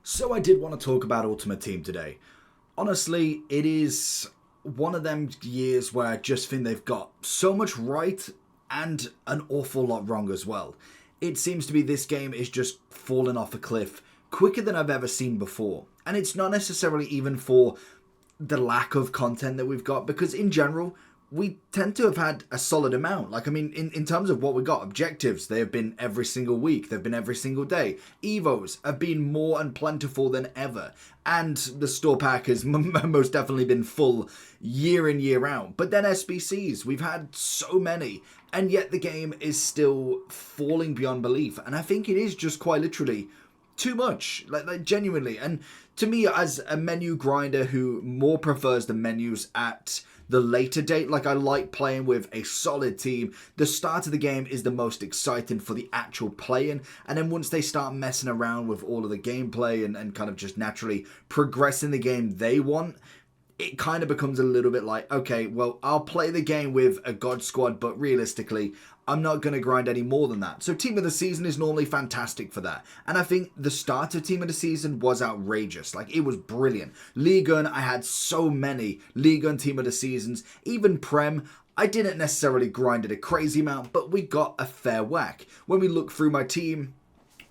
So I did want to talk about Ultimate Team today. Honestly, it is one of them years where I just think they've got so much right and an awful lot wrong as well. It seems to be this game is just falling off a cliff quicker than I've ever seen before. And it's not necessarily even for the lack of content that we've got, because in general, we tend to have had a solid amount. Like, I mean, in terms of what we got, objectives, they have been every single week, they've been every single day. Evos have been more and plentiful than ever. And the store pack has most definitely been full year in, year out. But then SBCs, we've had so many. And yet the game is still falling beyond belief. And I think it is just quite literally too much, like genuinely. And to me, as a menu grinder who more prefers the menus at the later date, like I like playing with a solid team, the start of the game is the most exciting for the actual playing, and then once they start messing around with all of the gameplay and kind of just naturally progressing the game they want, it kind of becomes a little bit like, okay, well, I'll play the game with a God Squad, but realistically, I'm not going to grind any more than that. So Team of the Season is normally fantastic for that. And I think the start of Team of the Season was outrageous. Like, it was brilliant. League Gun, I had so many League Gun Team of the Seasons. Even Prem, I didn't necessarily grind it a crazy amount, but we got a fair whack. When we look through my team,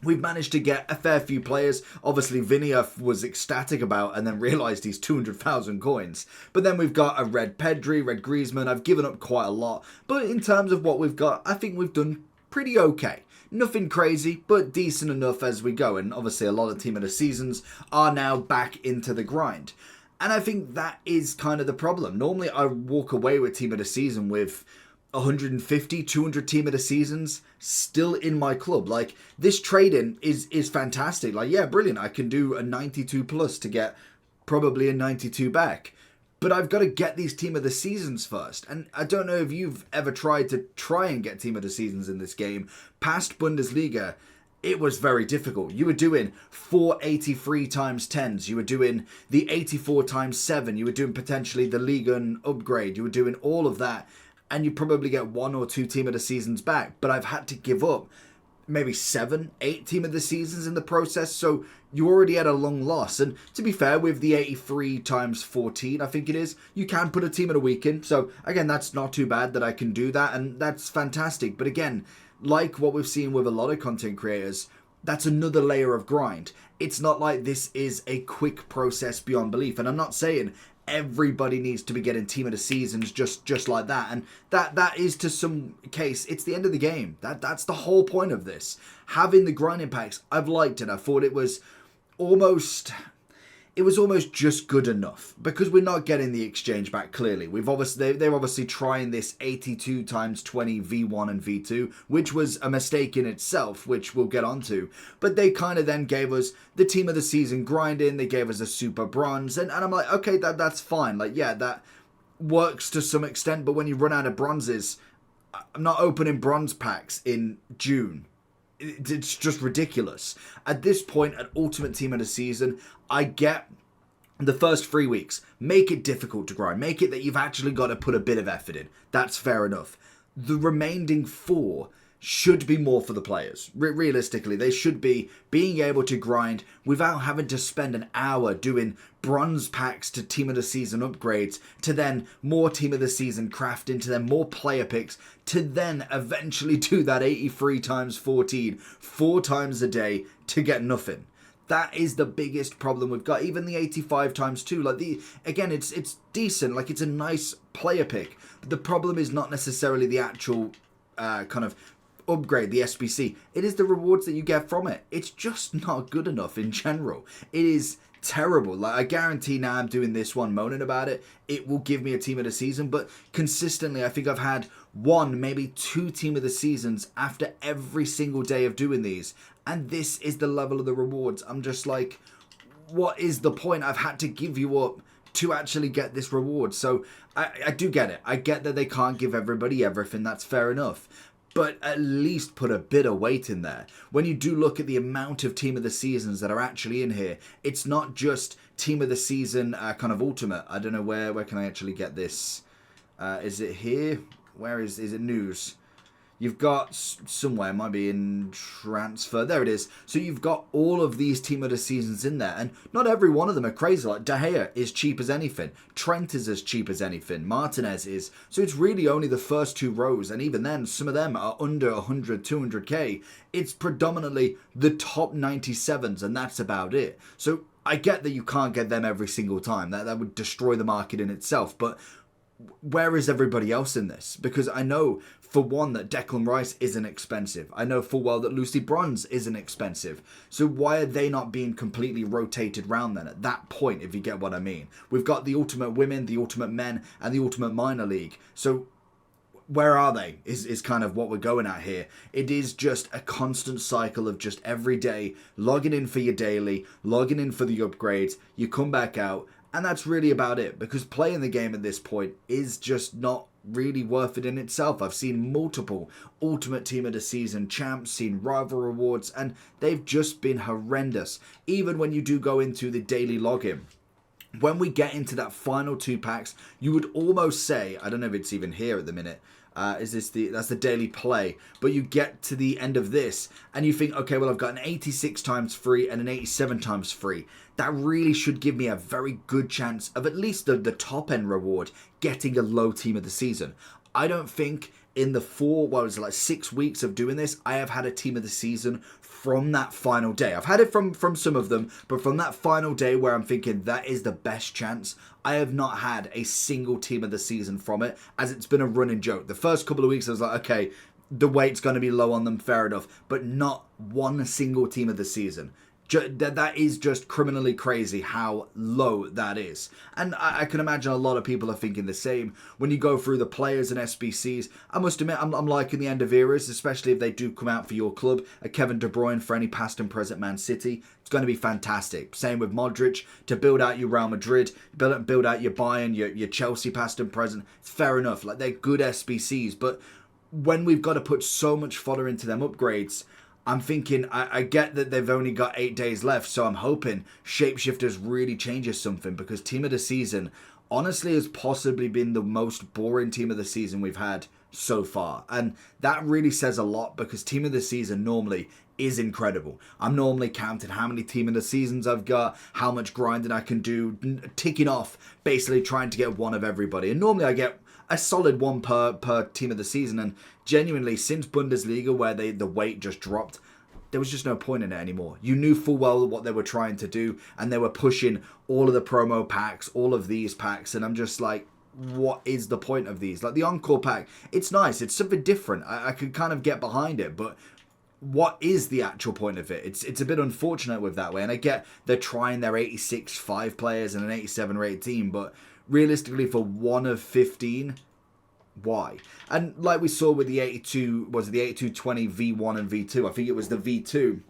we've managed to get a fair few players. Obviously, Vinny I was ecstatic about and then realised he's 200,000 coins. But then we've got a Red Pedri, Red Griezmann. I've given up quite a lot. But in terms of what we've got, I think we've done pretty okay. Nothing crazy, but decent enough as we go. And obviously, a lot of Team of the Seasons are now back into the grind. And I think that is kind of the problem. Normally, I walk away with Team of the Season with 150, 200 Team of the Seasons still in my club. Like, this trading is fantastic. Like, yeah, brilliant. I can do a 92 plus to get probably a 92 back. But I've got to get these Team of the Seasons first. And I don't know if you've ever tried to and get Team of the Seasons in this game. Past Bundesliga, it was very difficult. You were doing 483 times 10s. You were doing the 84 times 7. You were doing potentially the Liga upgrade. You were doing all of that. And you probably get 1 or 2 Team of the Seasons back. But I've had to give up maybe 7, 8 Team of the Seasons in the process. So you already had a long loss. And to be fair, with the 83 times 14, I think it is, you can put a Team of the Week in. So again, that's not too bad that I can do that. And that's fantastic. But again, like what we've seen with a lot of content creators, that's another layer of grind. It's not like this is a quick process beyond belief. And I'm not saying everybody needs to be getting Team of the Seasons just like that, and that is to some case it's the end of the game. That's the whole point of this. Having the grinding packs, I've liked it. I thought it was almost just good enough, because we're not getting the exchange back. Clearly, they're obviously trying this 82 times 20 V1 and V2, which was a mistake in itself, which we'll get onto. But they kind of then gave us the Team of the Season grinding. They gave us a super bronze, and I'm like, okay, that's fine. Like, yeah, that works to some extent. But when you run out of bronzes, I'm not opening bronze packs in June. It's just ridiculous. At this point, at Ultimate Team of the Season, I get the first 3 weeks. Make it difficult to grind. Make it that you've actually got to put a bit of effort in. That's fair enough. The remaining 4 should be more for the players. Realistically, they should be being able to grind without having to spend an hour doing bronze packs to Team of the Season upgrades, to then more Team of the Season crafting, to then more player picks, to then eventually do that 83 times 14 4 times a day to get nothing. That is the biggest problem we've got. Even the 85 times 2, like again, it's decent. Like, it's a nice player pick. But the problem is not necessarily the actual kind of upgrade, the SBC. It is the rewards that you get from it. It's just not good enough in general. It is terrible. Like, I guarantee now I'm doing this one moaning about it, it will give me a Team of the Season, but consistently I think I've had 1, maybe 2 Team of the Seasons after every single day of doing these, and this is the level of the rewards. I'm just like, what is the point? I've had to give you up to actually get this reward. So I do get it. I get that they can't give everybody everything. That's fair enough. But at least put a bit of weight in there. When you do look at the amount of Team of the Seasons that are actually in here, it's not just Team of the Season kind of ultimate. I don't know where can I actually get this. Is it here? Where is it news? You've got somewhere, it might be in transfer. There it is. So you've got all of these team of the seasons in there, and not every one of them are crazy. Like De Gea is cheap as anything. Trent is as cheap as anything. Martinez is. So it's really only the first two rows, and even then, some of them are under 100, 200k. It's predominantly the top 97s, and that's about it. So I get that you can't get them every single time. That would destroy the market in itself, but where is everybody else in this? Because I know for one that Declan Rice isn't expensive. I know full well that Lucy Bronze isn't expensive. So why are they not being completely rotated round then at that point, if you get what I mean? We've got the Ultimate Women, the Ultimate Men, and the Ultimate Minor League. So where are they is kind of what we're going at here. It is just a constant cycle of just every day logging in for your daily, logging in for the upgrades, you come back out, and that's really about it, because playing the game at this point is just not really worth it in itself. I've seen multiple Ultimate Team of the Season champs, seen rival rewards, and they've just been horrendous. Even when you do go into the daily login, when we get into that final 2 packs, you would almost say, I don't know if it's even here at the minute, that's the daily play, but you get to the end of this and you think, okay, well, I've got an 86 times free and an 87 times free. That really should give me a very good chance of at least the top end reward getting a low team of the season. I don't think in the 6 weeks of doing this, I have had a team of the season from that final day. I've had it from some of them, but from that final day where I'm thinking that is the best chance, I have not had a single team of the season from it, as it's been a running joke. The first couple of weeks I was like, okay, the weight's going to be low on them, fair enough, but not one single team of the season. That is just criminally crazy how low that is. And I can imagine a lot of people are thinking the same. When you go through the players and SBCs, I must admit, I'm liking the end of eras, especially if they do come out for your club. A Kevin De Bruyne for any past and present Man City, it's going to be fantastic. Same with Modric, to build out your Real Madrid, build out your Bayern, your Chelsea past and present. It's fair enough, like they're good SBCs, but when we've got to put so much fodder into them upgrades, I'm thinking, I get that they've only got 8 days left, so I'm hoping Shapeshifters really changes something, because Team of the Season honestly has possibly been the most boring Team of the Season we've had so far. And that really says a lot, because Team of the Season normally is incredible. I'm normally counting how many Team of the Seasons I've got, how much grinding I can do, ticking off, basically trying to get one of everybody. And normally I get a solid one per Team of the Season, and genuinely since Bundesliga, where the weight just dropped, there was just no point in it anymore. You knew full well what they were trying to do, and they were pushing all of the promo packs, all of these packs, and I'm just like, what is the point of these? Like the Encore pack, it's nice, it's something different, I could kind of get behind it, but what is the actual point of it? It's a bit unfortunate with that way, and I get they're trying their 86 5 players and an 87 rated team, but realistically for 1 of 15, why? And like we saw with the 82, was it the 8220 V1 and V2? I think it was the V2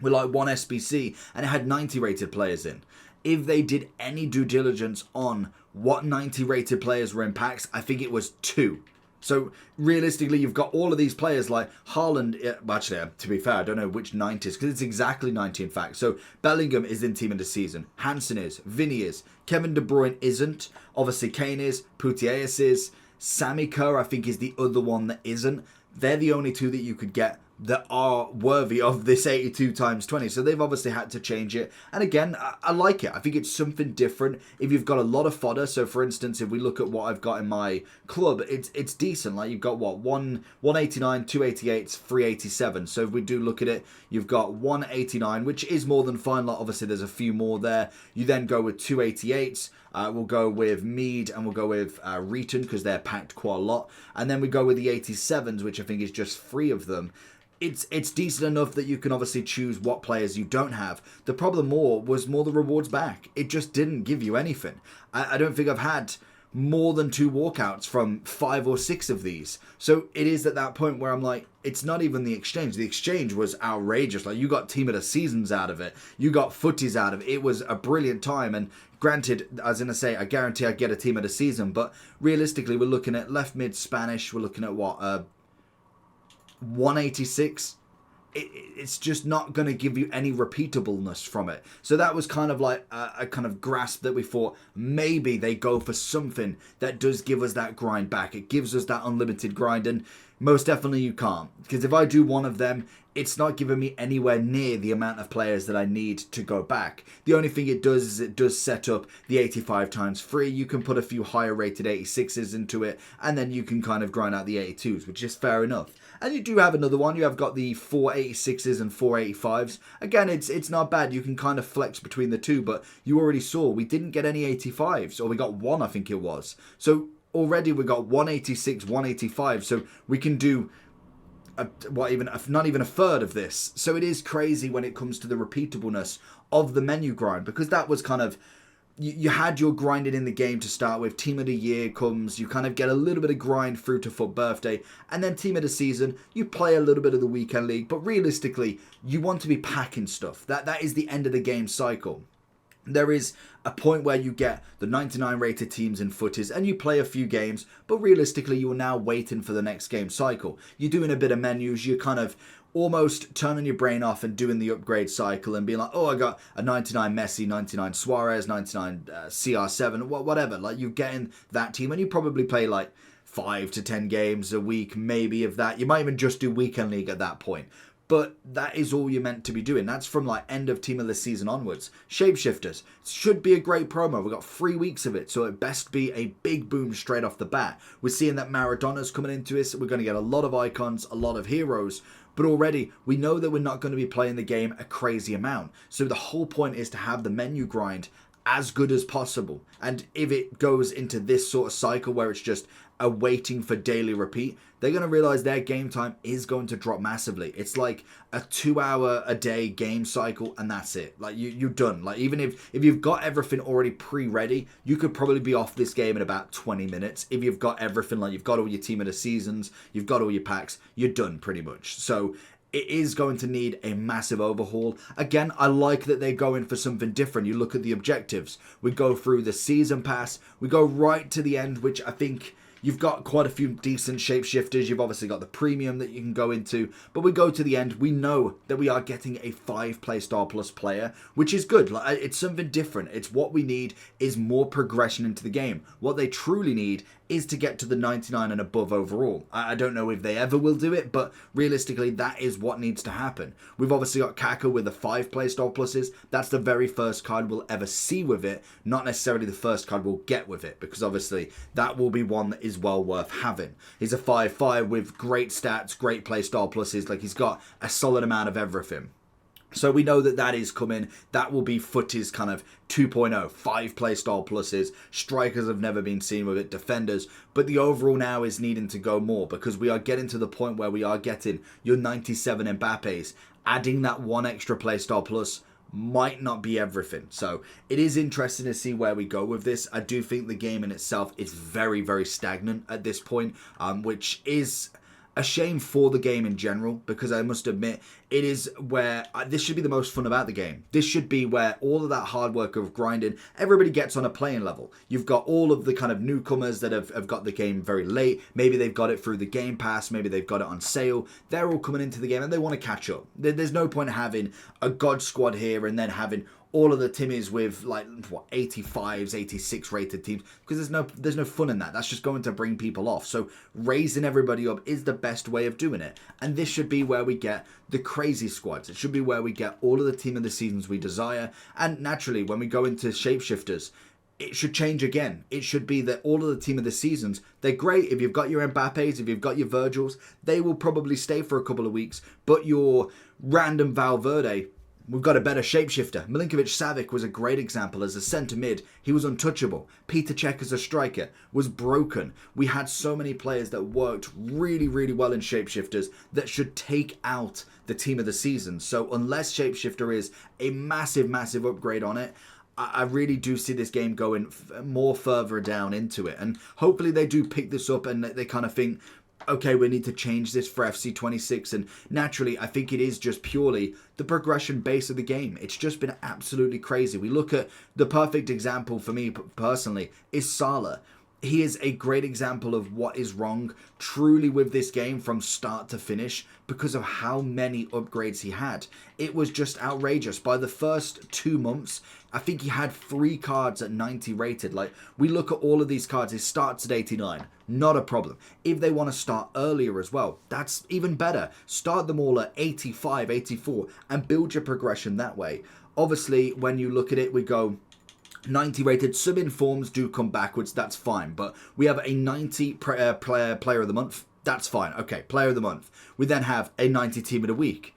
with like 1 SBC, and it had 90 rated players in. If they did any due diligence on what 90 rated players were in packs, I think it was 2. So realistically, you've got all of these players like Haaland. Actually, to be fair, I don't know which 90s, because it's exactly 90 in fact. So Bellingham is in Team of the Season. Hansen is. Vinny is. Kevin De Bruyne isn't. Obviously, Kane is. Putellas is. Sammy Kerr, I think, is the other one that isn't. They're the only 2 that you could get that are worthy of this 82 times 20. So they've obviously had to change it. And again, I like it. I think it's something different. If you've got a lot of fodder, so for instance, if we look at what I've got in my club, it's decent. Like you've got what? 189, 288s, 387. So if we do look at it, you've got 189, which is more than fine. Like obviously there's a few more there. You then go with 288s. We'll go with Mead and we'll go with Reeton, because they're packed quite a lot. And then we go with the 87s, which I think is just 3 of them. It's decent enough that you can obviously choose what players you don't have. The problem was more the rewards back. It just didn't give you anything. I don't think I've had more than 2 walkouts from 5 or 6 of these. So it is at that point where I'm like, it's not even the exchange. The exchange was outrageous. Like you got Team of the Seasons out of it. You got footies out of it. It was a brilliant time. And granted, as in I say, I guarantee I get a Team of the Season. But realistically, we're looking at left mid Spanish. We're looking at what? 186. It's just not going to give you any repeatableness from it. So that was kind of like a kind of grasp that we thought maybe they go for something that does give us that grind back. It gives us that unlimited grind, and Most definitely you can't. Because if I do one of them, it's not giving me anywhere near the amount of players that I need to go back. The only thing it does is it does set up the 85 times free. You can put a few higher rated 86s into it, and then you can kind of grind out the 82s, which is fair enough. And you do have another one. You have got the 486s and 485s. Again, it's not bad. You can kind of flex between the two, but you already saw we didn't get any 85s, or we got one, I think it was. So already we got 186, 185, so we can do not even a third of this. So it is crazy when it comes to the repeatableness of the menu grind, because that was kind of, you had your grinding in the game to start with. Team of the year comes, you kind of get a little bit of grind through to FUT birthday, and then team of the season, you play a little bit of the weekend league, but realistically you want to be packing stuff. That is the end of the game cycle. There is a point where you get the 99 rated teams in footies and you play a few games, but realistically you are now waiting for the next game cycle. You're doing a bit of menus, you're kind of almost turning your brain off and doing the upgrade cycle and being like, oh, I got a 99 Messi, 99 Suarez, 99 CR7, whatever. Like, you're getting that team and you probably play like 5 to 10 games a week, maybe of that. You might even just do weekend league at that point. But that is all you're meant to be doing. That's from like end of team of the season onwards. Shapeshifters should be a great promo. We've got 3 weeks of it, so it best be a big boom straight off the bat. We're seeing that Maradona's coming into this. We're going to get a lot of icons, a lot of heroes. But already we know that we're not going to be playing the game a crazy amount. So the whole point is to have the menu grind as good as possible. And if it goes into this sort of cycle where it's just a waiting for daily repeat, they're going to realize their game time is going to drop massively. It's like a 2-hour a day game cycle, and that's it. Like, you're done. Like, even if you've got everything already pre-ready, you could probably be off this game in about 20 minutes. If you've got everything, like you've got all your team of the seasons, you've got all your packs, you're done pretty much. So it is going to need a massive overhaul. Again, I like that they're going for something different. You look at the objectives. We go through the season pass. We go right to the end, which I think you've got quite a few decent shapeshifters. You've obviously got the premium that you can go into. But we go to the end. We know that we are getting a 5 playstyle plus player, which is good. Like, it's something different. It's what we need is more progression into the game. What they truly need is to get to the 99 and above overall. I don't know if they ever will do it, but realistically, that is what needs to happen. We've obviously got Kaka with the 5 playstyle pluses. That's the very first card we'll ever see with it, not necessarily the first card we'll get with it, because obviously that will be one that is well worth having. He's a 5/5 with great stats, great playstyle pluses. Like, he's got a solid amount of everything. So we know that that is coming. That will be Footy's kind of 2.0, 5 playstyle pluses. Strikers have never been seen with it, defenders. But the overall now is needing to go more, because we are getting to the point where we are getting your 97 Mbappes. Adding that 1 extra playstyle plus might not be everything. So it is interesting to see where we go with this. I do think the game in itself is very, very stagnant at this point, which is a shame for the game in general, because I must admit, it is where this should be the most fun about the game. This should be where all of that hard work of grinding, everybody gets on a playing level. You've got all of the kind of newcomers that have got the game very late. Maybe they've got it through the Game Pass. Maybe they've got it on sale. They're all coming into the game and they want to catch up. There's no point having a God squad here and then having all of the Timmies with like 85s, 86 rated teams, because there's no fun in that. That's just going to bring people off. So raising everybody up is the best way of doing it. And this should be where we get the crazy squads. It should be where we get all of the team of the seasons we desire. And naturally, when we go into shapeshifters, it should change again. It should be that all of the team of the seasons, they're great. If you've got your Mbappes, if you've got your Virgils, they will probably stay for a couple of weeks. But your random Valverde, we've got a better shapeshifter. Milinkovic-Savic was a great example as a centre mid. He was untouchable. Peter Cech as a striker was broken. We had so many players that worked really, really well in shapeshifters that should take out the team of the season. So unless shapeshifter is a massive, massive upgrade on it, I really do see this game going more further down into it. And hopefully they do pick this up and they kind of think, okay, we need to change this for FC26. And naturally, I think it is just purely the progression base of the game. It's just been absolutely crazy. We look at the perfect example for me personally is Salah. he is a great example of what is wrong truly with this game from start to finish because of how many upgrades he had. It was just outrageous. By the first 2 months, I think he had 3 cards at 90 rated. Like, we look at all of these cards, it starts at 89. Not a problem. If they want to start earlier as well, that's even better. Start them all at 85, 84, and build your progression that way. Obviously, when you look at it, we go 90 rated. Some informs do come backwards, that's fine. But we have a 90 player of the month, that's fine. Okay, player of the month. We then have a 90 team of the week.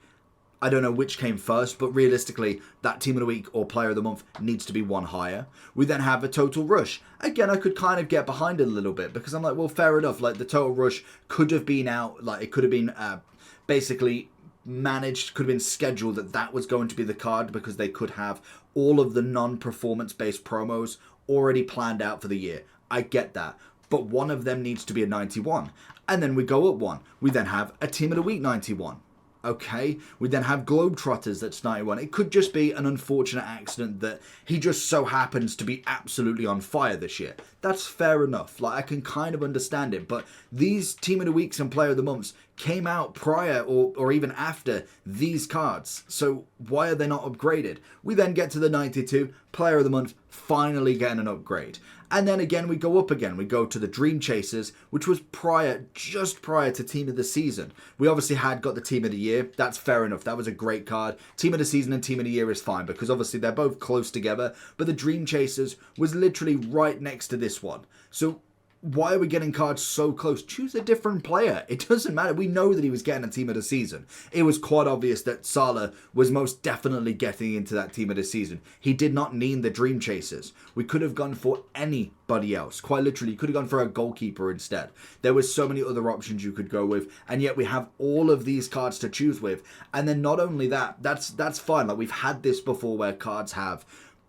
I don't know which came first, but realistically, that team of the week or player of the month needs to be one higher. We then have a total rush. Again, I could kind of get behind it a little bit because I'm like, well, fair enough. Like, the total rush could have been out, like, it could have been basically managed, could have been scheduled that was going to be the card because they could have all of the non-performance based promos already planned out for the year. I get that. But one of them needs to be a 91. And then we go up one. We then have a team of the week 91. Okay, we then have Globetrotters that's 91. It could just be an unfortunate accident that he just so happens to be absolutely on fire this year. That's fair enough. Like, I can kind of understand it. But these Team of the Weeks and Player of the Months came out prior or even after these cards. So why are they not upgraded? We then get to the 92, Player of the Month, finally getting an upgrade. And then again, we go up again. We go to the Dream Chasers, which was just prior to Team of the Season. We obviously had got the Team of the Year. That's fair enough. That was a great card. Team of the Season and Team of the Year is fine because obviously they're both close together. But the Dream Chasers was literally right next to this one. So why are we getting cards so close? Choose a different player. It doesn't matter. We know that he was getting a team of the season. It was quite obvious that Salah was most definitely getting into that team of the season. He did not need the Dream Chasers. We could have gone for anybody else. Quite literally, you could have gone for a goalkeeper instead. There was so many other options you could go with, and yet we have all of these cards to choose with. And then not only that, that's fine. Like, we've had this before where cards have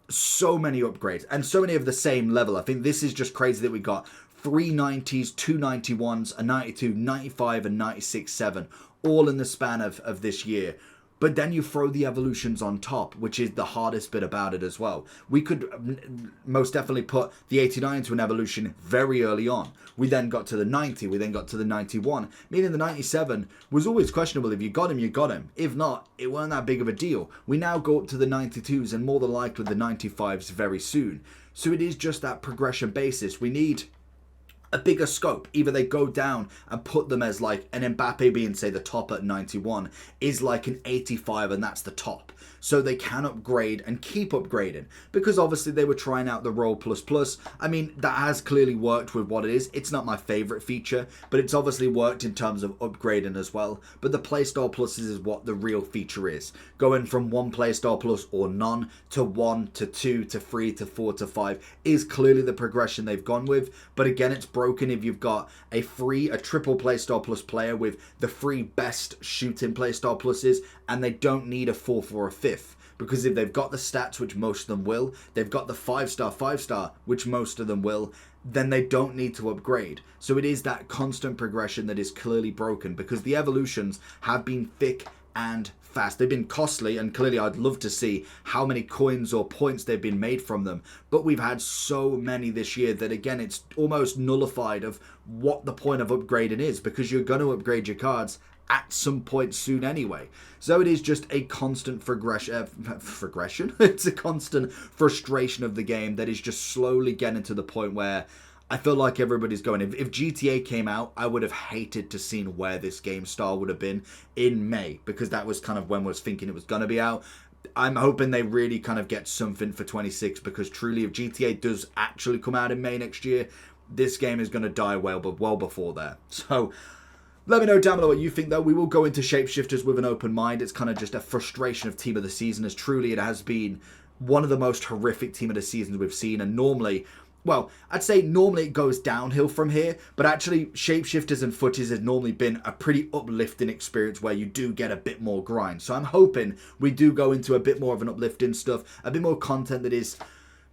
so many upgrades and so many of the same level. I think this is just crazy that we got 3 90s, 2 91s, a 92, 95, and 96 7, all in the span of this year. But then you throw the evolutions on top, which is the hardest bit about it as well. We could most definitely put the 89 to an evolution very early on. We then got to the 90, we then got to the 91, meaning the 97 was always questionable. If you got him, you got him. If not, it weren't that big of a deal. We now go up to the 92s and more than likely the 95s very soon. So it is just that progression basis. We need a bigger scope. Either they go down and put them as like an Mbappe being, say, the top at 91 is like an 85 and that's the top. So they can upgrade and keep upgrading because obviously they were trying out the Roll Plus Plus. I mean, that has clearly worked with what it is. It's not my favorite feature, but it's obviously worked in terms of upgrading as well. But the Playstyle Pluses is what the real feature is. Going from 1 Playstyle Plus or none to 1 to 2 to 3 to 4 to 5 is clearly the progression they've gone with. But again, it's broken if you've got a triple Playstyle Plus player with the 3 best shooting Playstyle Pluses and they don't need a 4th or a 5th. Because if they've got the stats, which most of them will, they've got the 5-star, which most of them will, then they don't need to upgrade. So it is that constant progression that is clearly broken because the evolutions have been thick and fast. They've been costly and clearly I'd love to see how many coins or points they've been made from them. But we've had so many this year that again, it's almost nullified of what the point of upgrading is because you're going to upgrade your cards at some point soon anyway. So it is just a constant progression. It's a constant frustration of the game that is just slowly getting to the point where I feel like everybody's going. If GTA came out, I would have hated to seen where this game style would have been in May because that was kind of when I was thinking it was going to be out. I'm hoping they really kind of get something for 26 because truly if GTA does actually come out in May next year, this game is going to die well before there. So let me know down below what you think, though. We will go into Shapeshifters with an open mind. It's kind of just a frustration of Team of the Season, as truly it has been one of the most horrific Team of the Seasons we've seen. And normally, well, I'd say normally it goes downhill from here, but actually Shapeshifters and Footies has normally been a pretty uplifting experience where you do get a bit more grind. So I'm hoping we do go into a bit more of an uplifting stuff, a bit more content that is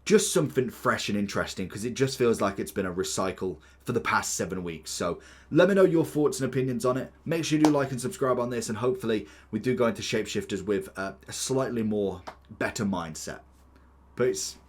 just something fresh and interesting because it just feels like it's been a recycle for the past 7 weeks. So let me know your thoughts and opinions on it. Make sure you do like and subscribe on this and hopefully we do go into Shapeshifters with a slightly more better mindset. Peace.